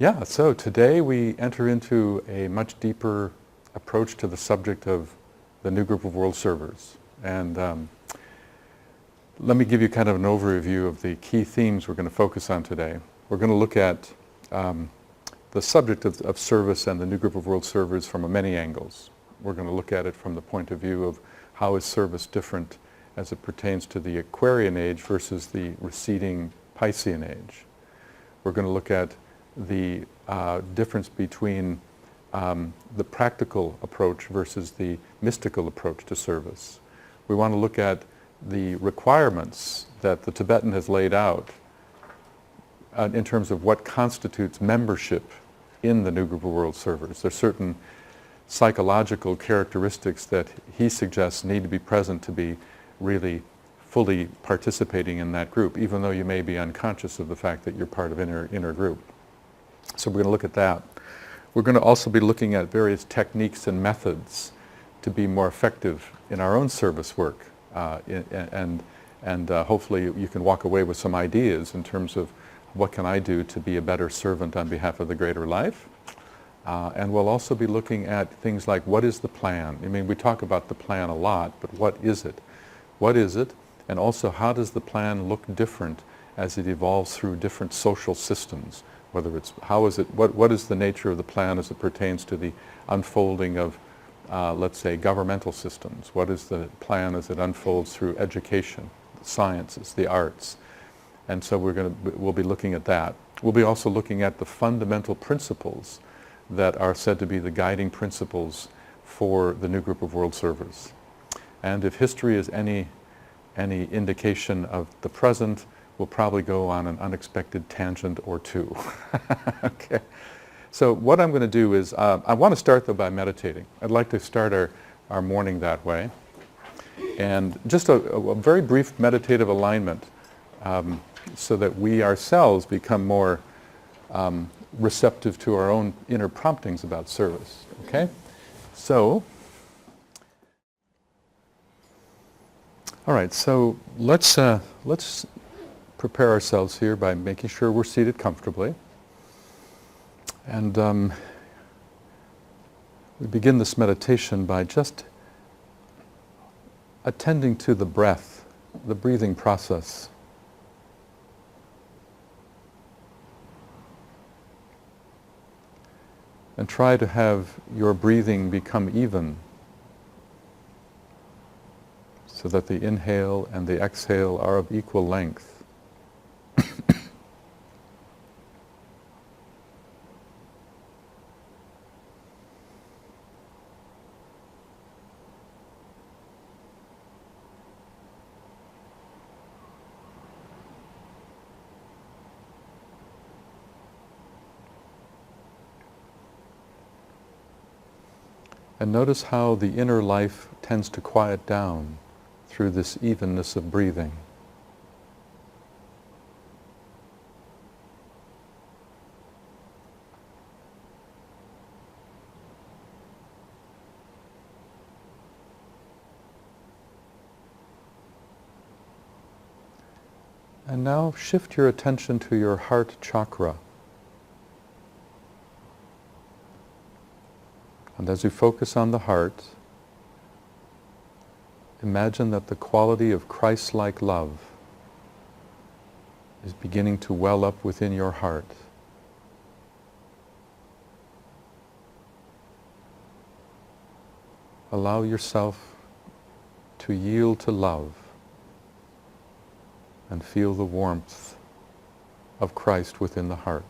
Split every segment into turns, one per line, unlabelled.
Yeah, so today we enter into a much deeper approach to the subject of the new group of world servers. And let me give you kind of an overview of the key themes we're going to focus on today. We're going to look at the subject of service and the new group of world servers from many angles. We're going to look at it from the point of view of how is service different as it pertains to the Aquarian age versus the receding Piscean age. We're going to look at the difference between the practical approach versus the mystical approach to service. We want to look at the requirements that the Tibetan has laid out in terms of what constitutes membership in the new group of world servers. There's certain psychological characteristics that he suggests need to be present to be really fully participating in that group, even though you may be unconscious of the fact that you're part of inner group. So we're going to look at that. We're going to also be looking at various techniques and methods to be more effective in our own service work, and hopefully you can walk away with some ideas in terms of what can I do to be a better servant on behalf of the greater life. And we'll also be looking at things like, what is the plan? I mean, we talk about the plan a lot, but what is it? What is it? And also, how does the plan look different as it evolves through different social systems? Whether it's, how is it, what is the nature of the plan as it pertains to the unfolding of, let's say, governmental systems? What is the plan as it unfolds through education, the sciences, the arts? And so we'll be looking at that. We'll be also looking at the fundamental principles that are said to be the guiding principles for the new group of world servers. And if history is any indication of the present, we'll probably go on an unexpected tangent or two. Okay. So what I'm going to do is, I want to start though by meditating. I'd like to start our morning that way. And just a very brief meditative alignment so that we ourselves become more receptive to our own inner promptings about service. Okay? So, all right, so let's prepare ourselves here by making sure we're seated comfortably. And we begin this meditation by just attending to the breath, the breathing process. And try to have your breathing become even, so that the inhale and the exhale are of equal length. And notice how the inner life tends to quiet down through this evenness of breathing. And now shift your attention to your heart chakra. And as you focus on the heart, imagine that the quality of Christ-like love is beginning to well up within your heart. Allow yourself to yield to love and feel the warmth of Christ within the heart.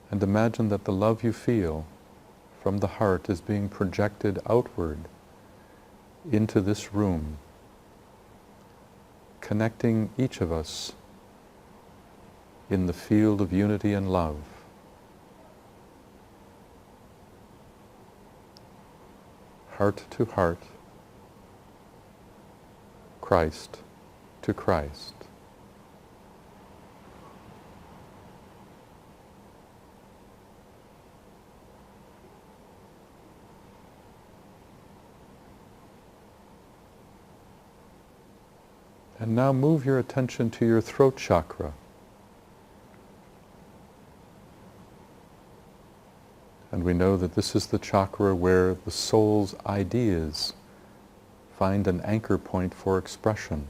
And imagine that the love you feel from the heart is being projected outward into this room, connecting each of us in the field of unity and love. Heart to heart, Christ to Christ. And now move your attention to your throat chakra. And we know that this is the chakra where the soul's ideas find an anchor point for expression.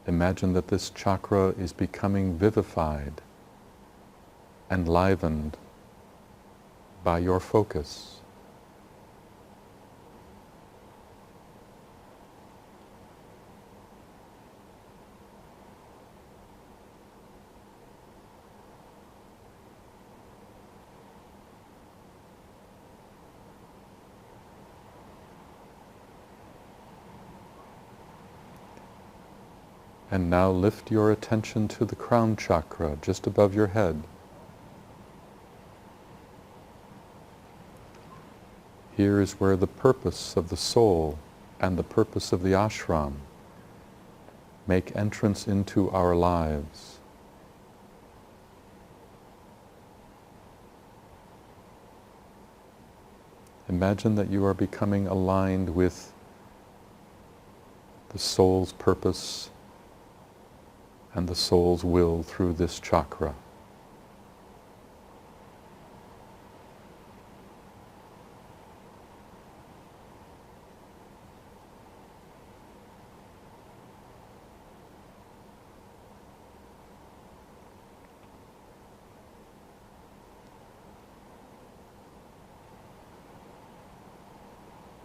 Imagine that this chakra is becoming vivified, enlivened by your focus. And now lift your attention to the crown chakra, just above your head. Here is where the purpose of the soul and the purpose of the ashram make entrance into our lives. Imagine that you are becoming aligned with the soul's purpose and the soul's will through this chakra.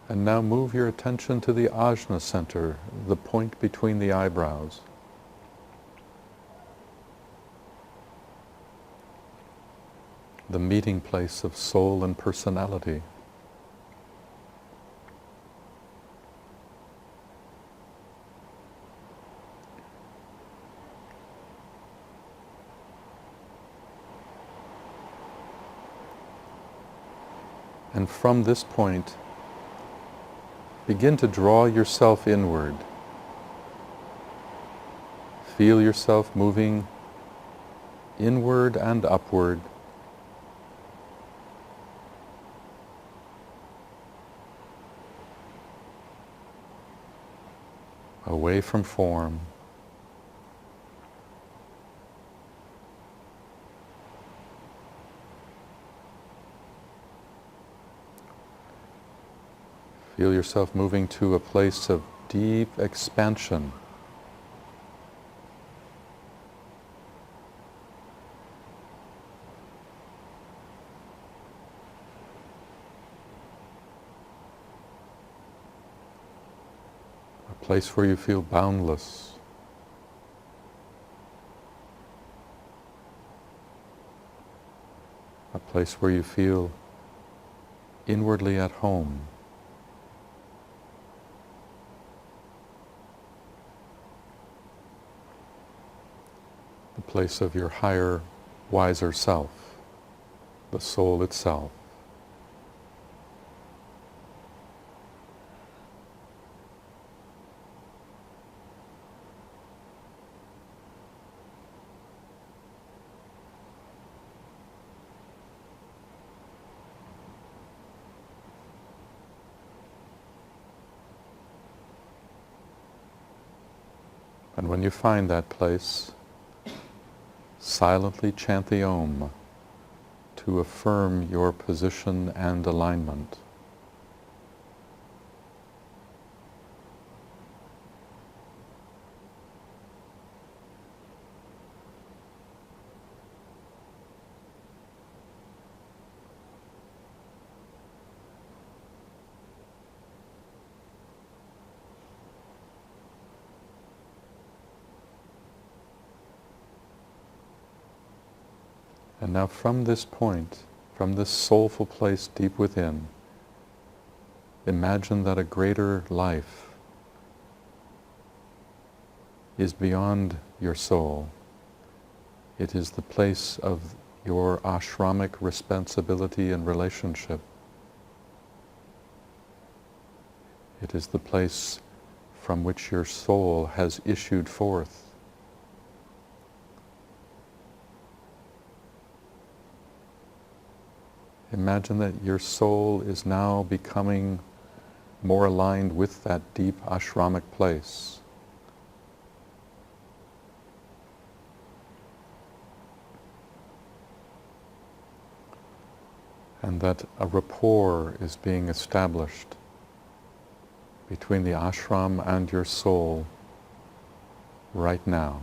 And now move your attention to the ajna center, the point between the eyebrows. The meeting place of soul and personality. And from this point, begin to draw yourself inward. Feel yourself moving inward and upward. Away from form. Feel yourself moving to a place of deep expansion. A place where you feel boundless. A place where you feel inwardly at home. The place of your higher, wiser self, the soul itself. And when you find that place, silently chant the Om to affirm your position and alignment. And now from this point, from this soulful place deep within, imagine that a greater life is beyond your soul. It is the place of your ashramic responsibility and relationship. It is the place from which your soul has issued forth. Imagine that your soul is now becoming more aligned with that deep ashramic place. And that a rapport is being established between the ashram and your soul right now.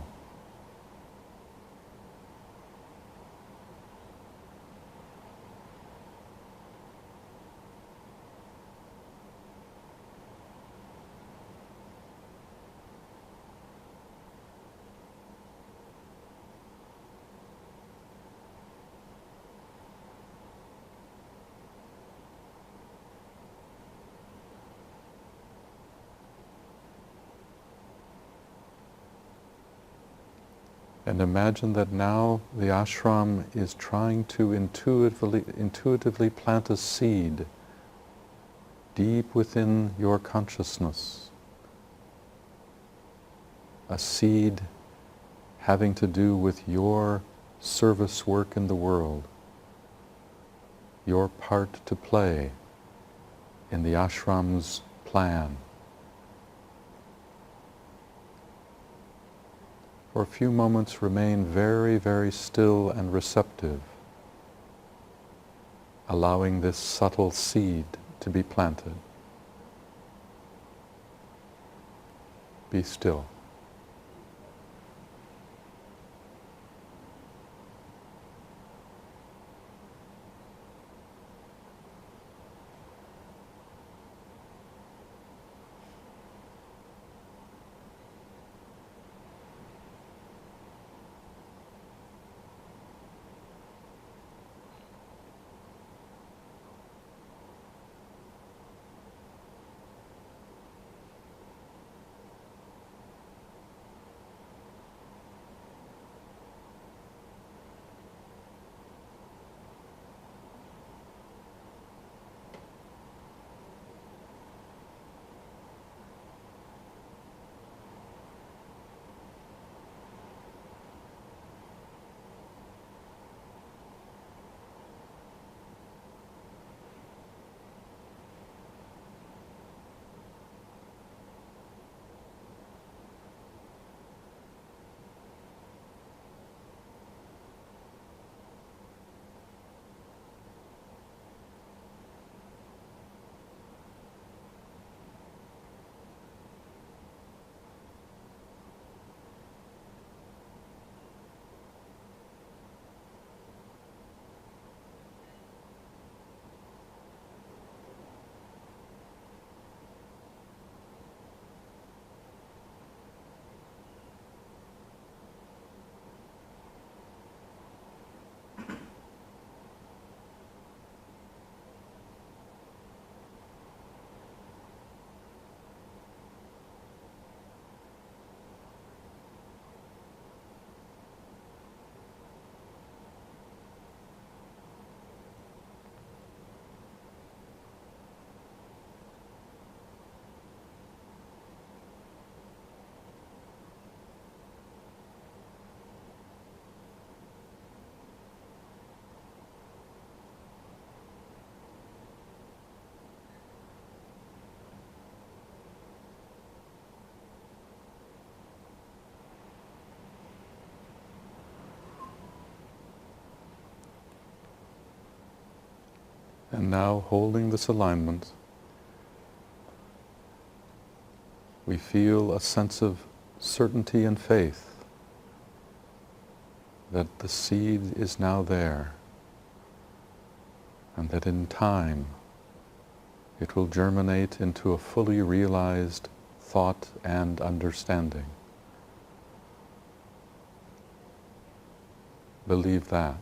And imagine that now the ashram is trying to intuitively plant a seed deep within your consciousness. A seed having to do with your service work in the world, your part to play in the ashram's plan. For a few moments, remain very, very still and receptive, allowing this subtle seed to be planted. Be still. And now, holding this alignment, we feel a sense of certainty and faith that the seed is now there, and that in time it will germinate into a fully realized thought and understanding. Believe that.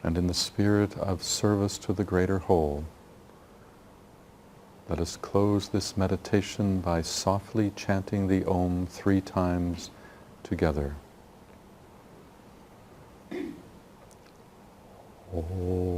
And in the spirit of service to the greater whole, let us close this meditation by softly chanting the Om 3 times together. Om.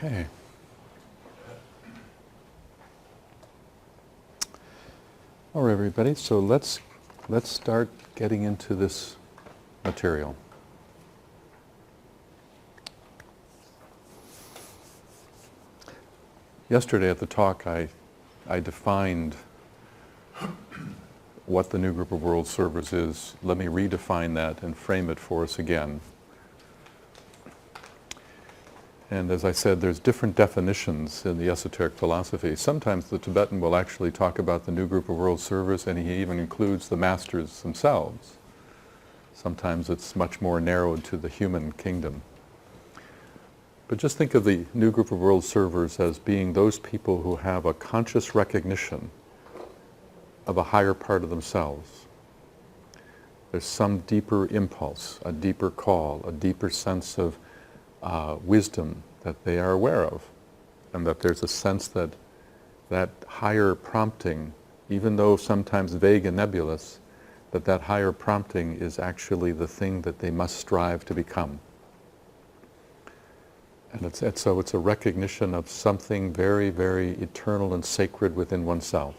Okay. All right, everybody, so let's start getting into this material. Yesterday at the talk, I defined what the new group of world servers is. Let me redefine that and frame it for us again. And as I said, there's different definitions in the esoteric philosophy. Sometimes the Tibetan will actually talk about the new group of world servers, and he even includes the masters themselves. Sometimes it's much more narrowed to the human kingdom. But just think of the new group of world servers as being those people who have a conscious recognition of a higher part of themselves. There's some deeper impulse, a deeper call, a deeper sense of wisdom that they are aware of, and that there's a sense that that higher prompting, even though sometimes vague and nebulous, that higher prompting is actually the thing that they must strive to become. And so it's a recognition of something very, very eternal and sacred within oneself.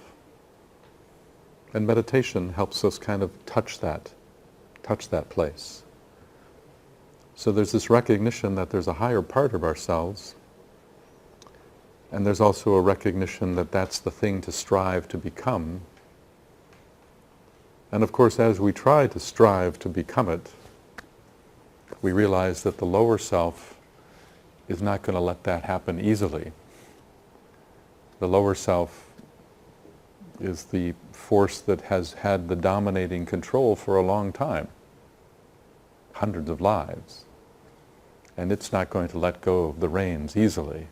And meditation helps us kind of touch that place. So there's this recognition that there's a higher part of ourselves, and there's also a recognition that that's the thing to strive to become. And of course, as we try to strive to become it, we realize that the lower self is not going to let that happen easily. The lower self is the force that has had the dominating control for a long time, hundreds of lives. And it's not going to let go of the reins easily.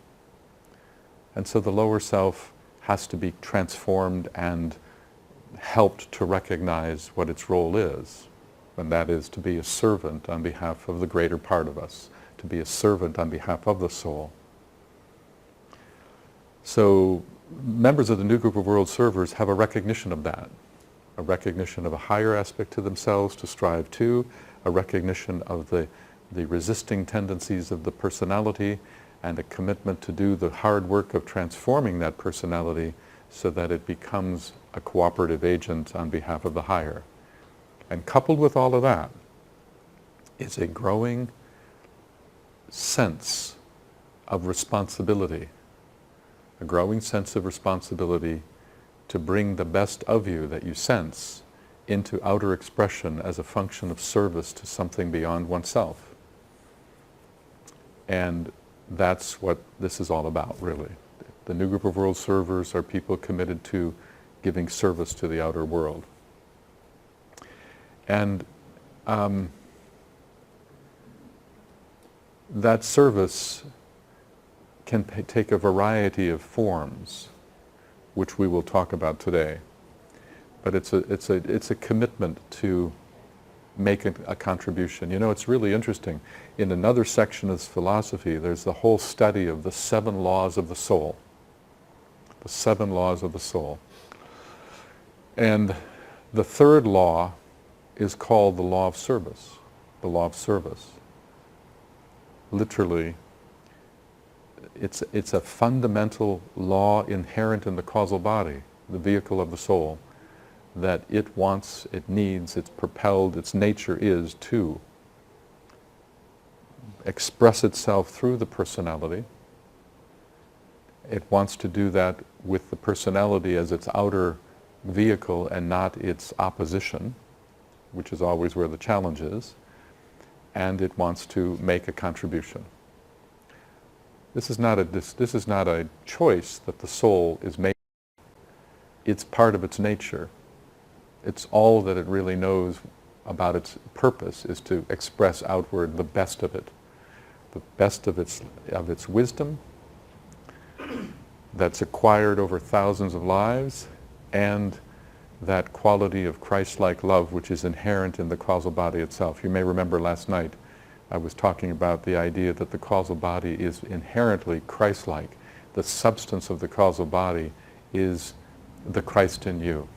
And so the lower self has to be transformed and helped to recognize what its role is, and that is to be a servant on behalf of the greater part of us, to be a servant on behalf of the soul. So members of the new group of world servers have a recognition of that, a recognition of a higher aspect to themselves to strive to, a recognition of the resisting tendencies of the personality, and a commitment to do the hard work of transforming that personality so that it becomes a cooperative agent on behalf of the higher. And coupled with all of that is a growing sense of responsibility, a growing sense of responsibility to bring the best of you that you sense into outer expression as a function of service to something beyond oneself. And that's what this is all about, really. The new group of world servers are people committed to giving service to the outer world. And that service can take a variety of forms, which we will talk about today. But it's a commitment to make a contribution. You know, it's really interesting. In another section of this philosophy, there's the whole study of the 7 laws of the soul. The 7 laws of the soul. And the 3rd law is called the law of service. The law of service. Literally, it's a fundamental law inherent in the causal body, the vehicle of the soul, that it wants, it needs, it's propelled, its nature is to express itself through the personality. It wants to do that with the personality as its outer vehicle and not its opposition, which is always where the challenge is. And it wants to make a contribution. This is not a choice that the soul is making. It's part of its nature. It's all that it really knows about its purpose is to express outward the best of it, the best of its wisdom that's acquired over thousands of lives, and that quality of Christ-like love which is inherent in the causal body itself. You may remember last night I was talking about the idea that the causal body is inherently Christ-like. The substance of the causal body is the Christ in you.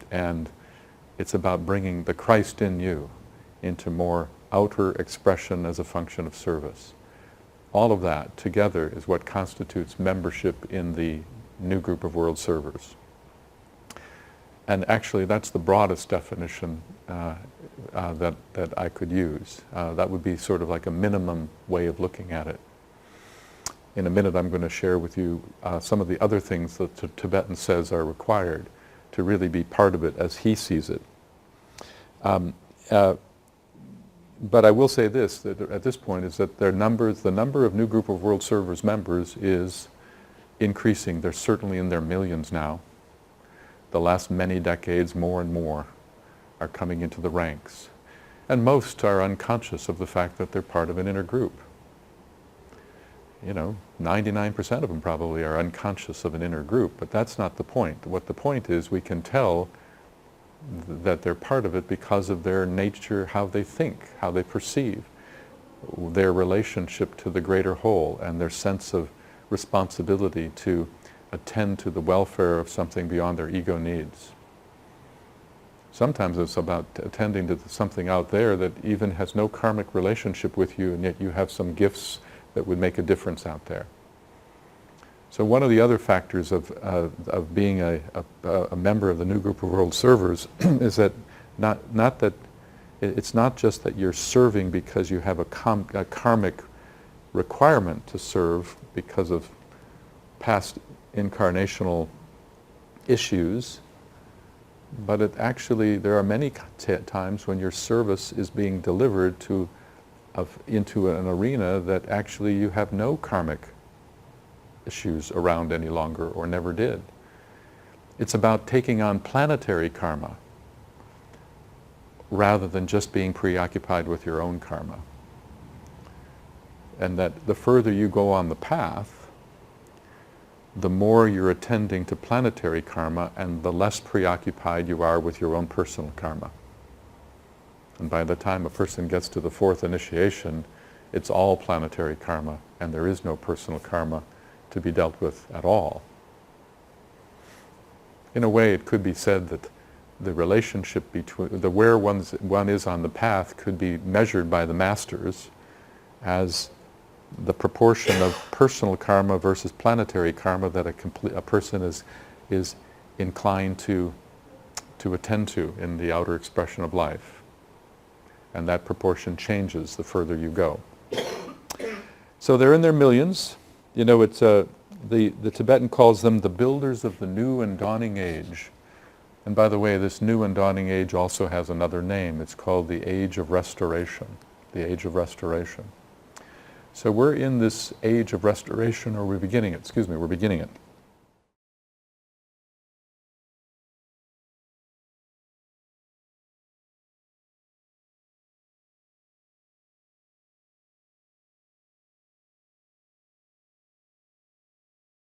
And it's about bringing the Christ in you into more outer expression as a function of service. All of that together is what constitutes membership in the new group of world servers. And actually, that's the broadest definition that I could use. That would be sort of like a minimum way of looking at it. In a minute, I'm going to share with you some of the other things that the Tibetan says are required to really be part of it as he sees it. But I will say this, that at this point, is that the number of new group of world servers members is increasing. They're certainly in their millions now. The last many decades, more and more are coming into the ranks. And most are unconscious of the fact that they're part of an inner group. 99% of them probably are unconscious of an inner group, but that's not the point. What the point is, we can tell that they're part of it because of their nature, how they think, how they perceive, their relationship to the greater whole, and their sense of responsibility to attend to the welfare of something beyond their ego needs. Sometimes it's about attending to something out there that even has no karmic relationship with you, and yet you have some gifts that would make a difference out there. So one of the other factors of being a member of the new group of world servers is that it's not just that you're serving because you have a karmic requirement to serve because of past incarnational issues, but there are many times when your service is being delivered into an arena that actually you have no karmic issues around any longer, or never did. It's about taking on planetary karma rather than just being preoccupied with your own karma. And that the further you go on the path, the more you're attending to planetary karma and the less preoccupied you are with your own personal karma. And by the time a person gets to the fourth initiation, it's all planetary karma, and there is no personal karma to be dealt with at all. In a way, it could be said that the relationship between where one is on the path could be measured by the masters as the proportion of personal karma versus planetary karma that a person is inclined to attend to in the outer expression of life. And that proportion changes the further you go. So they're in their millions. It's the Tibetan calls them the builders of the new and dawning age. And by the way, this new and dawning age also has another name. It's called the age of restoration. The age of restoration. So we're in this age of restoration, or we're beginning it.